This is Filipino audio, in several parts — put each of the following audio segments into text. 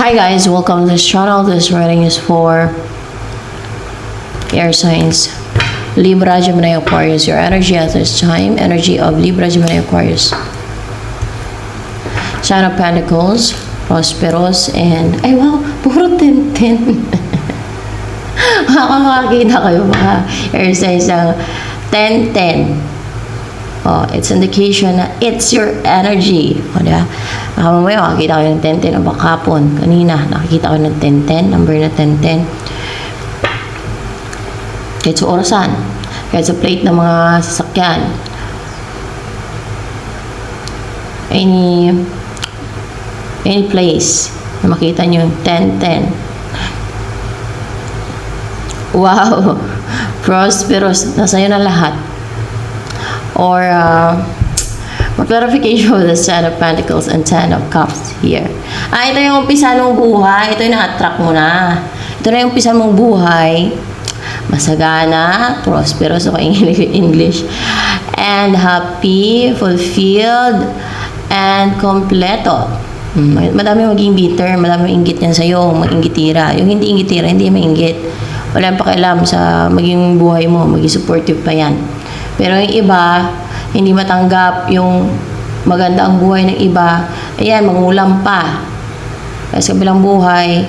Hi guys, welcome to this channel. This reading is for air signs Libra, Gemini, Aquarius. Your energy at this time, energy of Libra, Gemini, Aquarius. Sign of Pentacles, Prosperous, and ay wow, puro 10-10. Makakakita kayo mga air signs ng 10-10. Oh, it's indication na it's your energy. O, diba? Mamaya, makakita ko ng 10-10 o bakapon. Kanina, nakikita ko ng 10-10, number na 10-10. Kahit sa orasan, kahit sa plate ng mga sasakyan. Any place na makita nyo yung 10-10. Wow! Prosperous. Nasa'yo na lahat. Or clarification of the Ten of Pentacles and Ten of Cups here. Ito yung umpisa mong buhay. Ito yung na-attract mo na. Ito na yung umpisa mong buhay. Masagana, prosperous, o English, and happy, fulfilled, and kompleto. Madami maging bitter, madami inggit yan sa'yo, mag-inggitira. Yung hindi inggitira, hindi mainggit. Walang pakialam sa maging buhay mo, maging supportive pa yan. Pero yung iba, hindi matanggap yung maganda ang buhay ng iba, ayan, mangulam pa. Kasi kabilang buhay,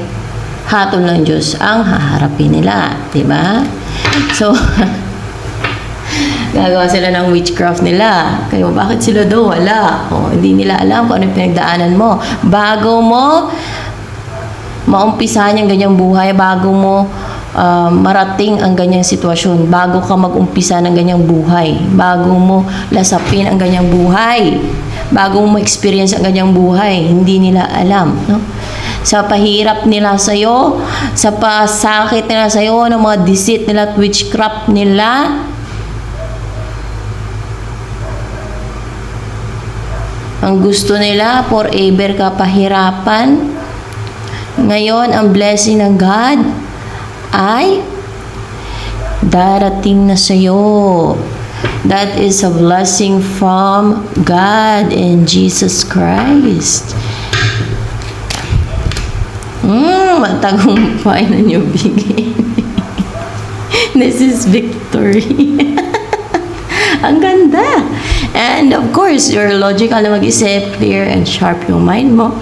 hatol ng Diyos ang haharapin nila. Diba? So, gagawa sila ng witchcraft nila. Kaya bakit sila daw wala? O, hindi nila alam kung ano yung pinagdaanan mo. Bago mo maumpisahan yung ganyang buhay, bago mo marating ang ganyang sitwasyon, bago ka mag-umpisa ng ganyang buhay, bago mo lasapin ang ganyang buhay, bago mo experience ang ganyang buhay, hindi nila alam, no? Sa pahirap nila sa'yo, sa pasakit nila sa'yo, ng mga deceit nila at witchcraft nila, ang gusto nila, forever ka pahirapan. Ngayon, ang blessing ng God ay darating na sa'yo. That is a blessing from God and Jesus Christ. Matagumpay na niyo bigay. This is victory. Ang ganda. And of course, you're logical na mag-isip, clear and sharp yung mind mo.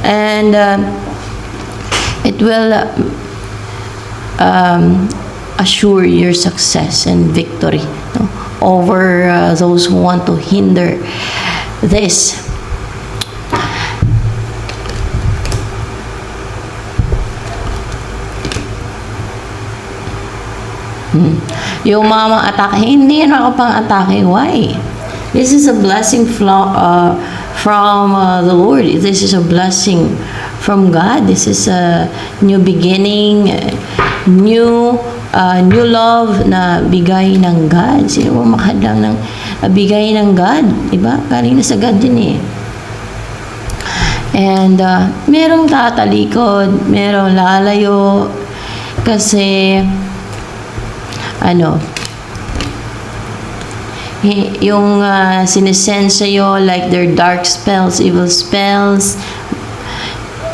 And it will assure your success and victory, no? Over those who want to hinder this. Yung mga atake, hindi yan ako pang atake. Why? This is a blessing from the Lord. This is a blessing from God. This is a new beginning, new love na bigay ng God. Sino mo makadlang ng bigay ng God? Diba? Galing na sa God yun eh. And merong tatalikod, merong lalayo, kasi yung sinesense sa'yo, like their dark spells, evil spells,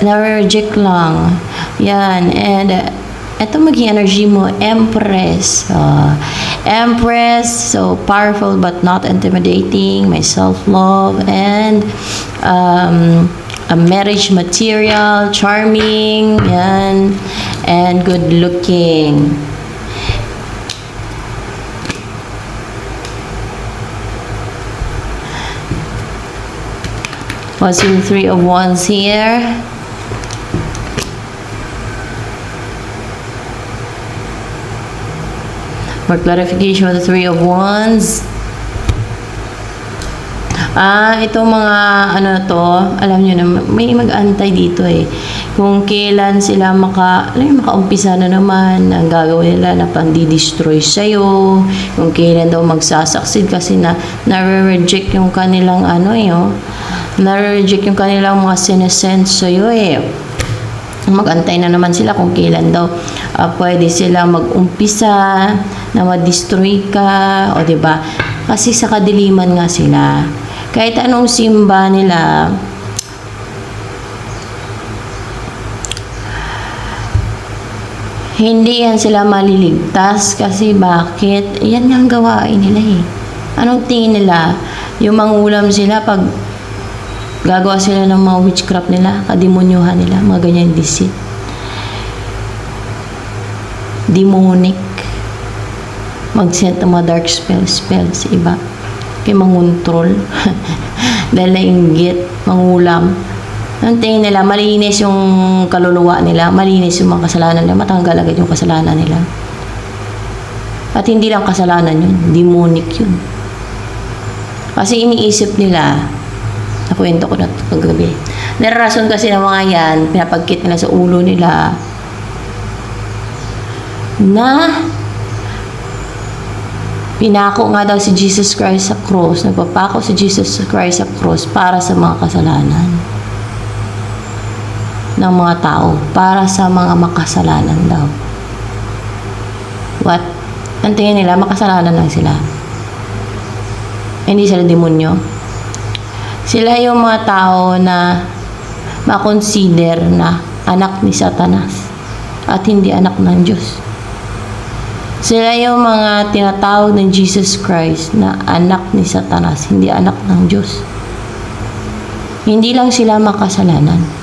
na-reject lang. Yan. And ito maging energy mo, Empress. Empress, so powerful but not intimidating, may self-love, and a marriage material, charming, yan, and good-looking. What's your Three of Wands here? For clarification of the Three of Wands. Itong mga alam nyo na, may mag-antay dito eh. Kung kailan sila makaumpisa na naman, ang gagawin nila na pandi-destroy sa'yo. Kung kailan daw magsasucceed kasi na-reject yung kanilang na-reject yung kanilang mga sinesense sa'yo eh. Mag-antay na naman sila kung kailan daw pwede sila mag-umpisa na ma-destroy ka, o diba? Kasi sa kadiliman nga sila. Kahit anong simba nila, Hindi yan sila maliligtas kasi bakit? Yan yung gawain nila eh. Anong tingin nila? Yung mangulam sila pag gagawa sila ng mga witchcraft nila, kademonyuhan nila, mga ganyan deceit. Demonic. Mag-set ng mga dark spells sa iba. Kaya mangontrol. Dahil nainggit, mangulam. Ang tingin nila, malinis yung kaluluwa nila, malinis yung mga kasalanan nila, matanggal agad yung kasalanan nila. At hindi lang kasalanan yun, demonic yun. Kasi iniisip nila, nakwento ko na ito kagabi, nararason kasi ng mga yan, pinapagkit nila sa ulo nila, na pinako nga daw si Jesus Christ sa cross, nagpapako si Jesus Christ sa cross para sa mga kasalanan ng mga tao, para sa mga makasalanan daw. What? Ang tingin nila, makasalanan lang sila. Hindi sila demonyo. Sila yung mga tao na makonsider na anak ni Satanas at hindi anak ng Diyos. Sila yung mga tinatawag ng Jesus Christ na anak ni Satanas, hindi anak ng Diyos. Hindi lang sila makasalanan.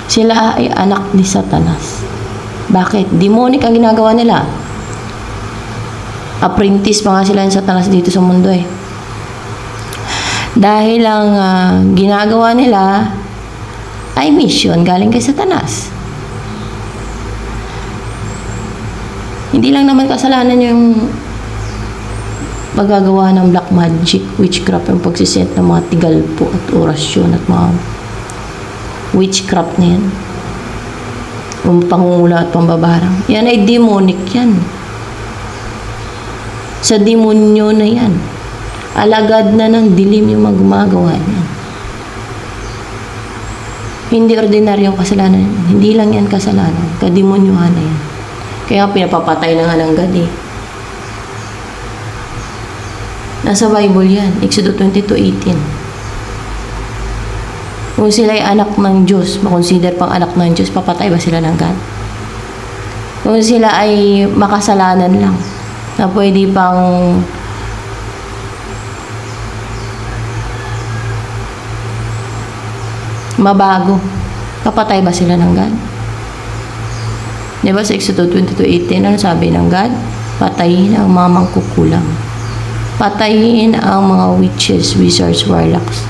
Sila ay anak ni Satanas. Bakit? Demonic ang ginagawa nila. Apprentice pa nga sila ng Satanas dito sa mundo eh. Dahil ang ginagawa nila ay mission galing kay Satanas. Hindi lang naman kasalanan yung paggagawa ng black magic, witchcraft, yung pagsiset ng mga tigalpo at orasyon at mga witchcraft na yan. Yung pangungula at pambabarang. Yan ay demonic yan. Sa demonyo na yan. Alagad na ng dilim yung mga gumagawa niyan. Hindi ordinaryong kasalanan. Hindi lang yan kasalanan. Kademonyuhan na yan. Kaya pinapapatay na nga ng God eh. Nasa Bible yan. Exodus 22:18. Kung sila ay anak ng Diyos, makonsider pang anak ng Diyos, papatay ba sila ng God? Kung sila ay makasalanan lang, na pwede pang mabago, papatay ba sila ng God? Diba sa Exodus 22:18, ano sabi ng God? Patayin ang mga mangkukulam. Patayin ang mga witches, wizards, warlocks,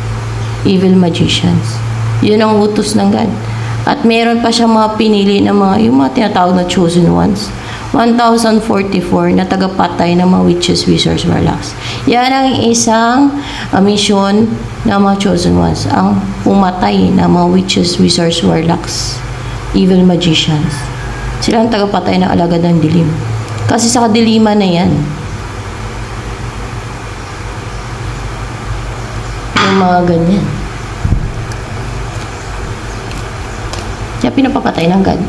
evil magicians. Yun ang utos ng God. At meron pa siyang mga pinili na yung mga tinatawag na chosen ones. 1,044 na tagapatay ng mga witches, wizards, warlocks. Yan ang isang mission ng mga chosen ones. Ang pumatay ng mga witches, wizards, warlocks, evil magicians. Sila ang tagapatay ng alagad ng dilim. Kasi sa kadiliman na yan, yung mga ganyan. Kaya pinapapatay ng God.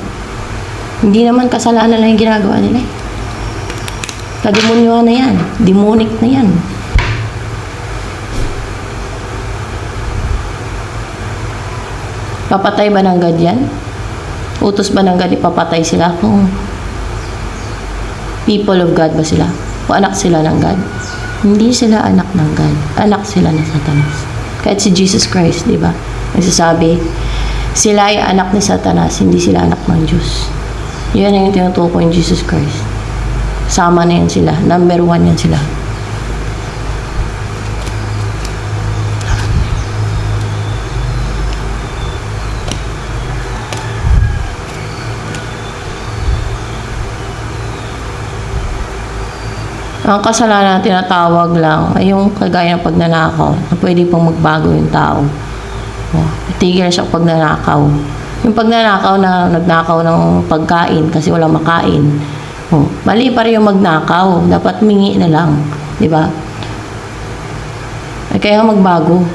Hindi naman kasalanan lang yung ginagawa nila. Kademonyuhan na yan. Demonic na yan. Papatay ba ng God yan? Utos ba ng God ipapatay sila? Kung people of God ba sila? O anak sila ng God? Hindi sila anak ng God. Anak sila ng Satanas. Kahit si Jesus Christ, di ba? Nagsasabi, sila ay anak ni Satanas, hindi sila anak ng Diyos. Yan ang yung tinutukoy ng Jesus Christ. Sama na yan sila. Number 1 yan sila. Ang kasalanan na tinatawag lang ay yung kagaya ng pagnanakaw na pwede pang magbago yung tao. Tigil siya pagnanakaw. Yung pagnanakaw na nagnakaw ng pagkain kasi walang makain. Mali pa rin yung magnakaw. Dapat mingi na lang. Di ba? Kaya magbago.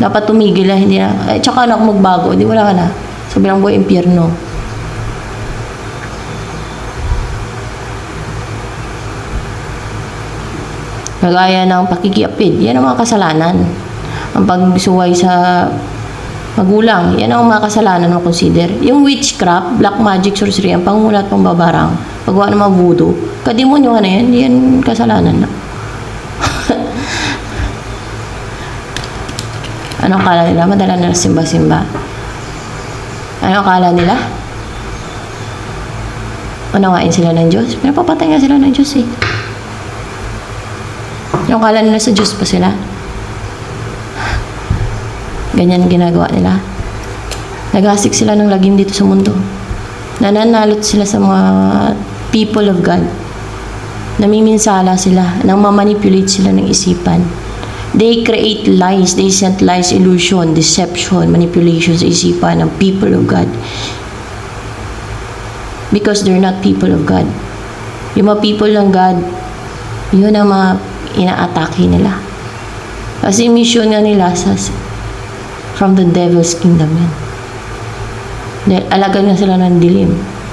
Dapat tumigil na. Hindi na. Tsaka na ako magbago. Hindi wala ka na. Sabi lang buhay impyerno. Kagaya ng pakikiapid. Yan ang mga kasalanan. Ang pagsuway sa Magulang, yan ang mga kasalanan mo consider. Yung witchcraft, black magic, sorcery, ang pangulat, pambabarang, paggawa ng mga voodoo, kademonyo na yan, yan kasalanan na. Ano akala nila? Madala nila simba-simba. Ano akala nila? Unawain sila ng Diyos? Pinapapatay nga sila ng Diyos eh. Ano akala nila sa Diyos pa sila? Ganyan ginagawa nila. Nagasik sila ng lagim dito sa mundo. Nananalot sila sa mga people of God. Namiminsala sila. Nang mamanipulate sila ng isipan. They create lies. They send lies, illusion, deception, manipulation sa isipan ng people of God. Because they're not people of God. Yung mga people ng God, yun ang mga ina-atake nila. Kasi mission nga nila from the devil's kingdom yan. Dahil alagan nga sila ng dilim,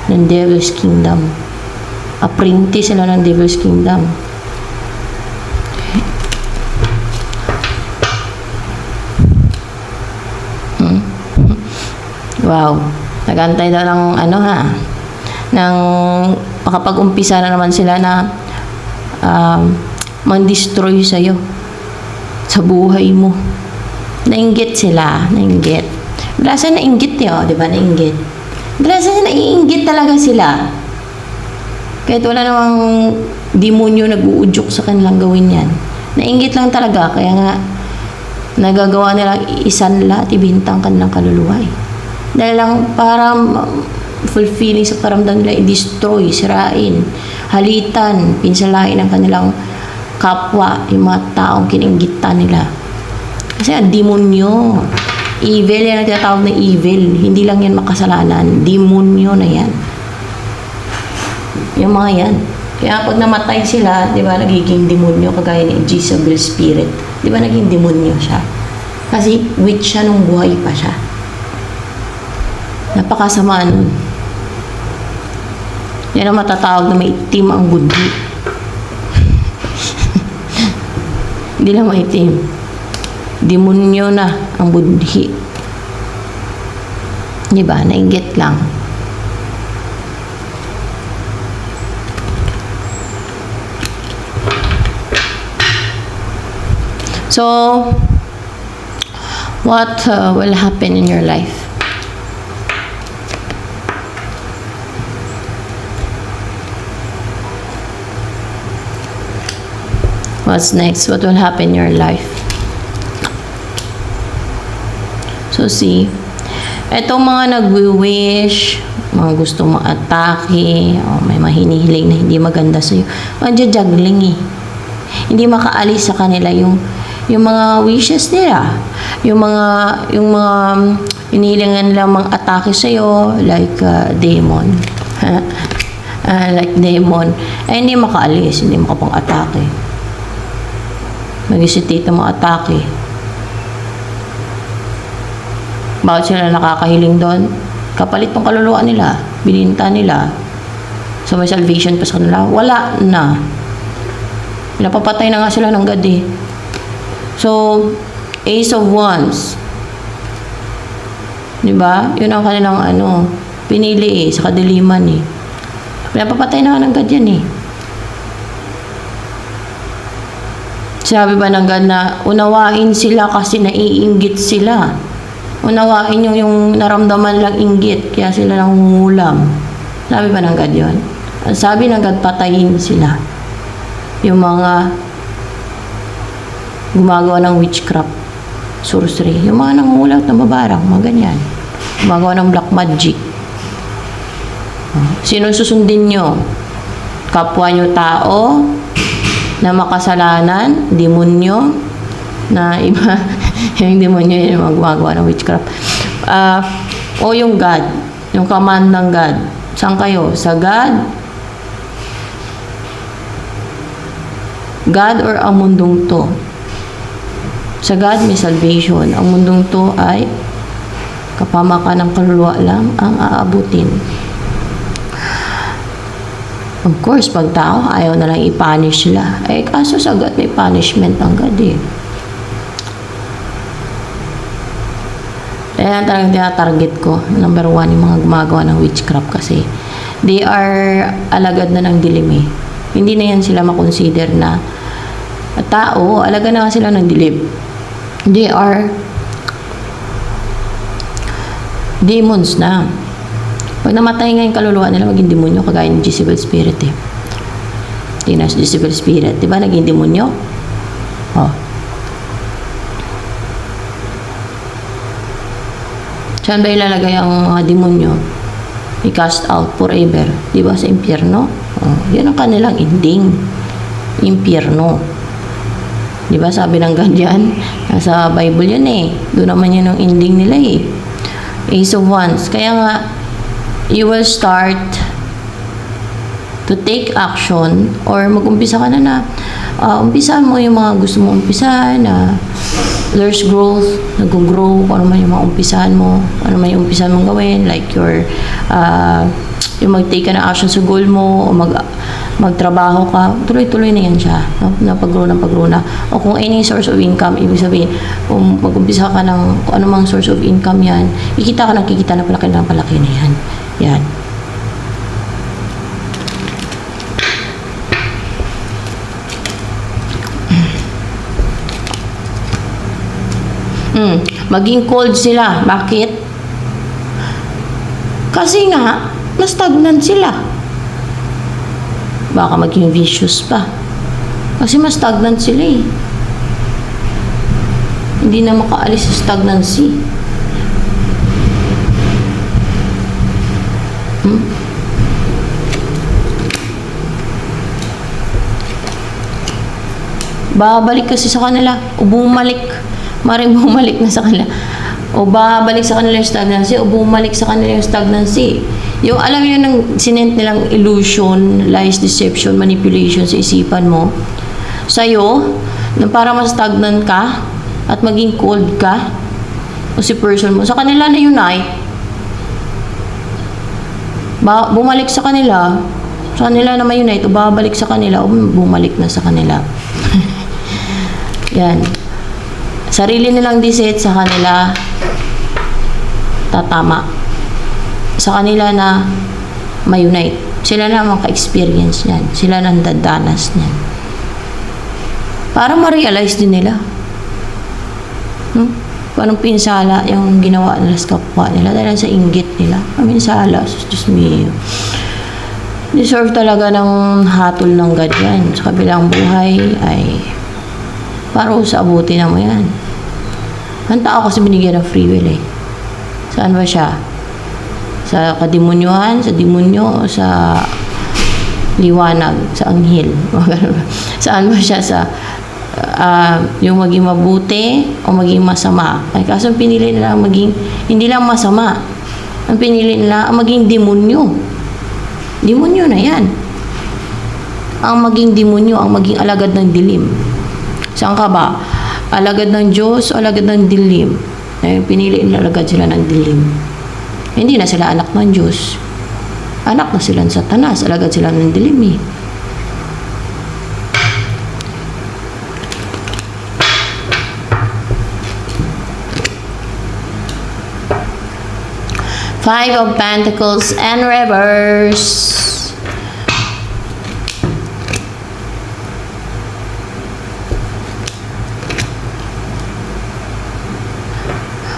ng devil's kingdom. Apprentice sila ng devil's kingdom. Wow. Nagantay daw ng ng makapag-umpisa na naman sila na mag-destroy sa'yo sa buhay mo. Nainggit sila. Nainggit. Balasan nainggit yun, di ba? Nainggit. Balasan naiinggit talaga sila. Kahit wala namang demonyo nag-uudyok sa kanilang gawin yan. Nainggit lang talaga. Kaya nga, nagagawa nilang isanla at ibintang kanilang kaluluwa eh. Dahil lang para fulfilling sa paramdam nila, i-destroy, sirain, halitan, pinsalain ang kanilang kapwa, yung mga taong kininggitan nila. Kasi ang demonyo, evil yan ang tinatawag na evil. Hindi lang yan makasalanan, demonyo na yan. Yung mga yan. Kaya pag namatay sila, di ba, nagiging demonyo, kagaya ni Jezebel spirit. Di ba, naging demonyo siya. Kasi witch siya nung buhay pa siya. Napakasama nun. Yan ang matatawag na maitim ang budhi. Hindi lang maitim. Demonyo na ang budhi. Di ba? Nainggit lang. So, what will happen in your life? What's next? What will happen in your life? So, see, etong mga nag-wish, mga gustong ma-atake, o may mahinihiling na hindi maganda sa'yo, magja-juggling eh. Hindi makaalis sa kanila yung mga wishes nila. Yung mga hinihilingan nila mga atake sa'yo, like demon. Like demon. Eh, hindi makaalis, hindi makapang-atake. Mag-isitate ng mga atake. Bakit sila nakakahiling doon? Kapalit ng kaluluwa nila. Bininta nila. So may salvation pa sa kanila. Wala na. Pinapapatay na nga sila ng God eh. So, Ace of Wands. Diba? Yun ang kanilang pinili eh, sa kadiliman eh. Pinapapatay na nga ng God yan eh. Sabi ba ng God na unawain sila kasi naiinggit sila. Unawain yung naramdaman nilang inggit, kaya sila nangungulam. Sabi ba ng God yun? Sabi ng God, patayin sila. Yung mga gumagawa ng witchcraft, sorcery. Yung mga nangungulam ng babarang, mga ganyan. Gumagawa ng black magic. Sino susundin nyo? Kapwa nyo tao, na makasalanan, demonyo, na iba, yung demonyo yung gumagawa ng witchcraft. O yung God, yung command ng God. Saan kayo? Sa God? God or ang mundong to? Sa God may salvation. Ang mundong to ay kapamakan ng kaluluwa lang ang aabutin. Of course, pag tao, ayaw na lang i-punish sila. Eh, kaso sa God, may punishment ang God eh. Kaya talagang tinatarget ko. Number 1, yung mga gumagawa ng witchcraft kasi they are alagad na ng dilim eh. Hindi na yan sila makonsider na tao, alagad na sila ng dilim. They are demons na. Pag namatay nga yung kaluluwa nila, maging demonyo, kagaya ng Jezebel spirit eh. Tingnan sa Jezebel spirit, di ba naging demonyo? Oh. Saan ba ilalagay ang mga demonyo? I-cast out forever. Di ba sa impyerno? Oh, yan ang kanilang ending. Impyerno. Di ba sabi ng God yan? Nasa Bible yun eh. Doon naman yun ang ending nila eh. Ace of Wands. Kaya nga, you will start to take action or mag-umpisa ka na umpisahan mo yung mga gusto mo umpisahan na there's growth, nag-grow, kung ano man yung mga umpisahan mo, ano man yung umpisahan mong gawin, like yung mag-take ka na action sa goal mo, o magtrabaho ka, tuloy-tuloy na yan siya, no? Pag-grow na. O kung any source of income, ibig sabihin, kung mag-umpisa ka ng kung ano mang source of income yan, kikita na palaki na yan. Yan. Maging cold sila. Bakit? Kasi nga, na-stagnant sila. Baka maging vicious pa. Kasi mas stagnant sila eh. Hindi na makaalis sa stagnancy. Babalik kasi sa kanila. O bumalik. Maring bumalik na sa kanila. O babalik sa kanila yung stagnancy. O bumalik sa kanila yung stagnancy. Yung alam nyo ng sinent nilang illusion, lies, deception, manipulation sa isipan mo. Sa'yo, na para mas stagnant ka at maging cold ka o si person mo. Sa kanila na unite. Bumalik sa kanila na may unite o babalik sa kanila o bumalik na sa kanila. Yan. Sarili nilang diset sa kanila tatama. Sa kanila na may-unite. Sila na maka-experience niyan. Sila nang dadanas niyan. Para ma-realize din nila. Parang pinsala yung ginawa nila sa kapwa nila dahil sa inggit nila. Pinsala. Diyos mio. Deserve talaga ng hatol ng God yan. Sa kabilang buhay ay para sa abutin na mo yan. Ang tao kasi binigyan ng free will eh. Saan ba siya? Sa kadimonyohan, sa demonyo, o sa liwanag, sa anghel? Saan ba siya? Sa yung maging mabuti o maging masama? Ay, kaso pinili nila maging, hindi lang masama. Ang pinili nila ang maging demonyo. Demonyo na yan. Ang maging demonyo, ang maging alagad ng dilim. Saan ka ba? Alagad ng Diyos o alagad ng dilim? Eh, pinili nila alagad sila ng dilim. Hindi na sila anak ng Diyos. Anak na sila ng Satanas. Alagad sila ng dilim eh. Five of Pentacles and reverse.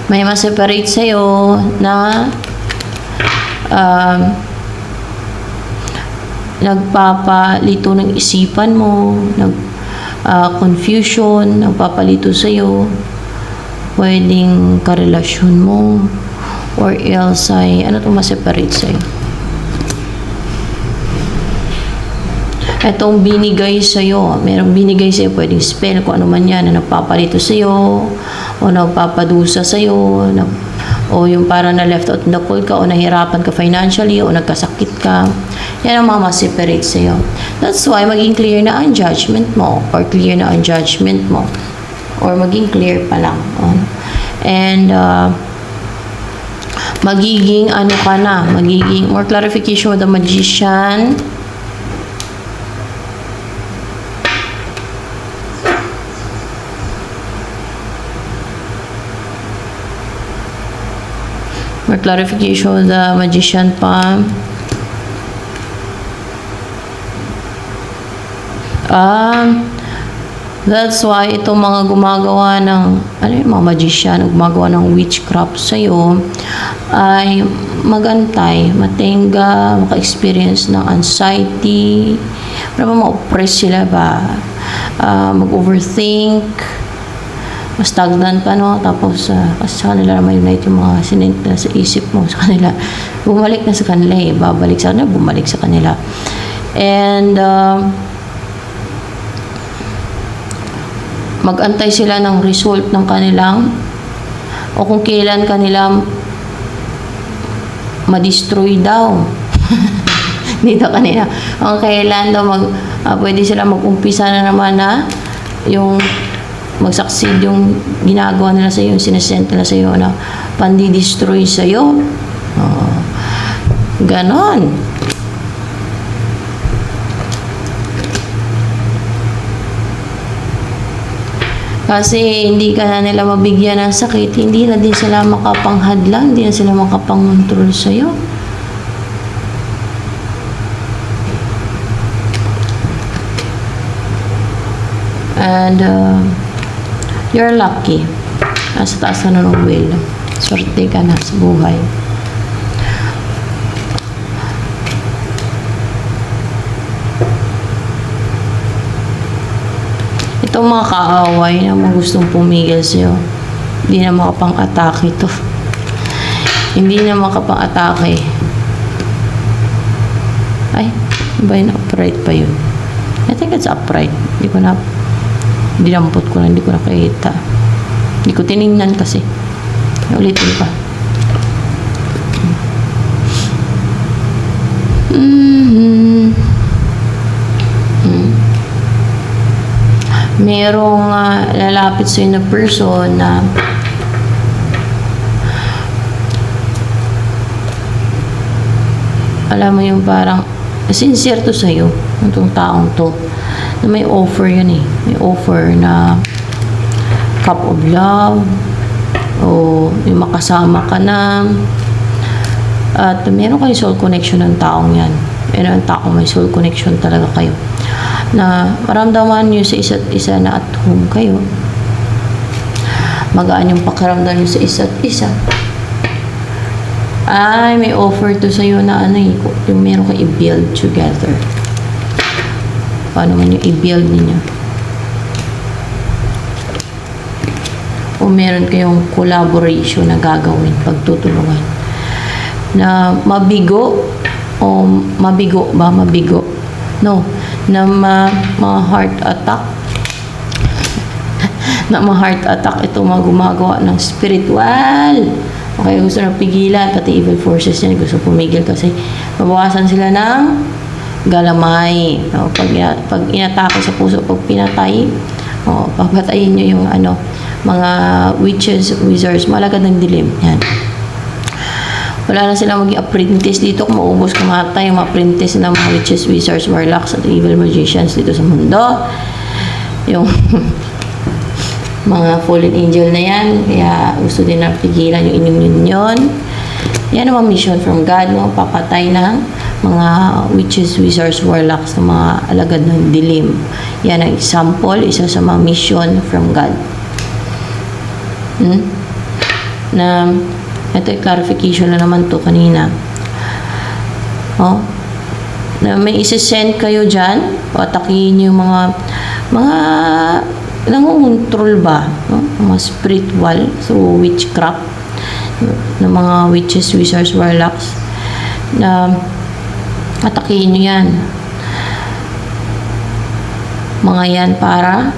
May ma-separate sa'yo na nagpapalito ng isipan mo, confusion, nagpapalito sa'yo, pwedeng karelasyon mo, or else ay, ano itong ma-separate sa'yo? Itong binigay sa'yo, merong binigay sa'yo, pwedeng spell, kung ano man yan, na nagpapalito sa'yo, o nagpapadusa sa'yo, o yung parang na left out in the cold ka, o nahirapan ka financially, o nagkasakit ka. Yan ang mga ma-separate sa'yo. That's why maging clear na ang judgment mo, or clear na ang judgment mo, or maging clear pa lang. And magiging ano ka na, magiging more clarification with the Magician. clarification of the magician pa. That's why itong mga gumagawa ng, mga magician, gumagawa ng witchcraft sa'yo, ay magantay, matenga, maka-experience ng anxiety, para ma-oppress sila ba, mag-overthink, stagnant pa, no? Tapos, kasi sa kanila may unite yung mga sinint na sa isip mo, sa kanila, bumalik na sa kanila babalik sa kanila, bumalik sa kanila. And, mag-antay sila ng result ng kanilang, o kung kailan kanilang ma-destroy daw. Dito kanila. Kung kailan daw pwede sila mag-umpisa na naman na yung mag-succeed yung ginagawa nila sa iyo, yung sinesent nila sa iyo na pandi-destroy sa iyo. Ganon. Kasi hindi ka na nila mabigyan ng sakit, hindi na din sila makapanghadlang, hindi na sila makapangontrol sa'yo. And you're lucky. Nasa taas ka na ng wheel. Swerte ka na sa buhay. Itong mga kaaway na mga gustong pumigil sa'yo, hindi na makapang-atake to. Hindi na makapang-atake. Ay, ba yun? Upright pa yun? I think it's upright. Dinampot ko na, hindi ko nakita. Hindi ko tinignan kasi. Ulitin pa. Merong lalapit sa'yo na person na alam mo yung parang sincere to sa'yo, itong taong to, na may offer yun may offer na cup of love, o yung makasama ka na, at meron kayo soul connection ng taong yan. Ang taong may soul connection talaga kayo, na maramdaman nyo sa isa't isa na at home kayo, magaan yung pakiramdam nyo sa isa't isa. Ay, may offer to sa'yo na yung meron kayo i-build together. Paano man yung i-build ninyo? O meron kayong collaboration na gagawin, pagtutulungan, na mabigo no, na ma-heart attack na ma-heart attack ito mga gumagawa ng spiritual. Okay, gusto na pigilan, pati evil forces yan, gusto pumigil kasi mabawasan sila ng galamay. No? Pag inatake sa puso, pag pinatay, papatayin nyo yung mga witches, wizards, malagad ng dilim. Yan. Wala na silang maging apprentice dito. Kung maubos, kumatay yung apprentice ng mga witches, wizards, warlocks, at evil magicians dito sa mundo. Yung mga fallen angel na yan. Kaya gusto din na pigilan yung inyong union. Yan ang mission from God. Papatay ng mga witches, wizards, warlocks, ng mga alagad ng dilim. Yan ang example, isa sa mga mission from God. Na ito ay clarification na naman to kanina. Na may isi-send kayo dyan, o atakihin yung mga nangungontrol ba, no? Mga spiritual through witchcraft, ng mga witches, wizards, warlocks, na atakihin nyo yan. Mga yan para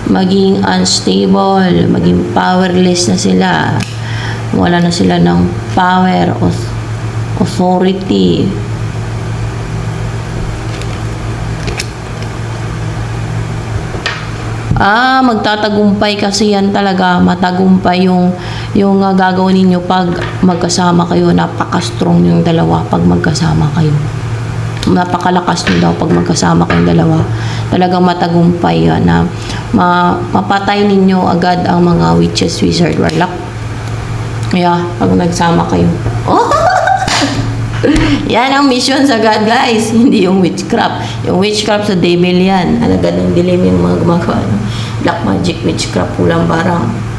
maging unstable, maging powerless na sila. Wala na sila ng power, authority. Magtatagumpay kasi yan talaga. Matagumpay yung gagawin ninyo pag magkasama kayo. Napaka-strong yung dalawa pag magkasama kayo. Napakalakas nyo daw pag magkasama kayong dalawa. Talagang matagumpay yan na mapatay ninyo agad ang mga witches, wizard, warlock. Yeah, pag nagsama kayo. Oh! Yan ang mission sa God, guys. Hindi yung witchcraft. Yung witchcraft sa devil yan. Alaga ng dilim yung mga gumagawa. Black magic, witchcraft, pulang barang.